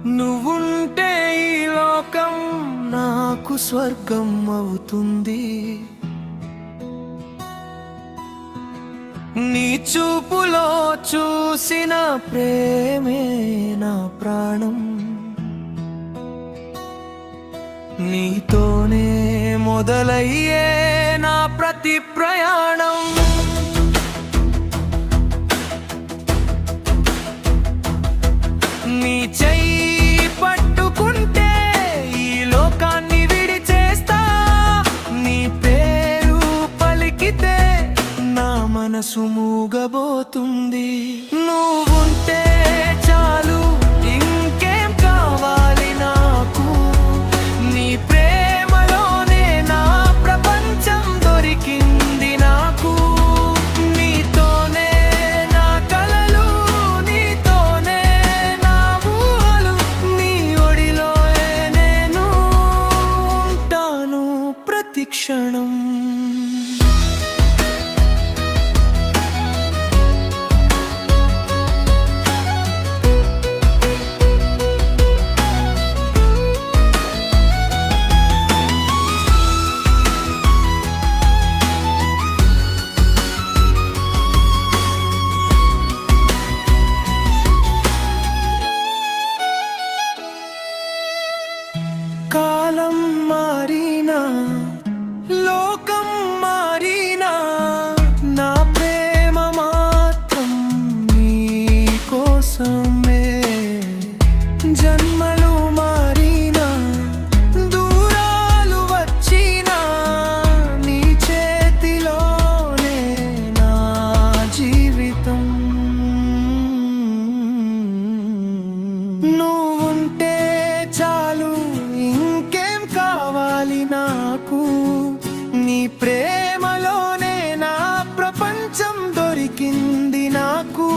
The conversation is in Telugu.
నువ్వుంటే ఈ లోకం నాకు స్వర్గం అవుతుంది. నీ చూపులో చూసిన ప్రేమే నా ప్రాణం. నీతోనే మొదలయ్యే నా ప్రతి ప్రయాణం. నీ చెయ్యి పట్టుకుంటే ఈ లోకాన్ని విడిచేస్తా. నీ పేరు పలికితే నా మనసు మూగబోతుంది. నువ్వుంటే చాలు, ఇంకేం కావాలి నాకు. నీ ప్రేమలోనే నా ప్రపంచం దొరికింది నాకు. నీతోనే నా కలలు, నీతోనే నా ఊహలు. నీ ఒడిలో నేను ఉంటాను ప్రతి క్షణం. కాలం మారినా, లోకం మారినా, నా ప్రేమ మాత్రం నీ కోసమే. జన్మలు మారినా, దూరాలు వచ్చినా, నీ చేతిలోనే నా జీవితం. నువ్వుంటే చాలు, ఇంకేం కావాలి నాకు. నీ ప్రేమలోనే నా ప్రపంచం దొరికింది నాకు.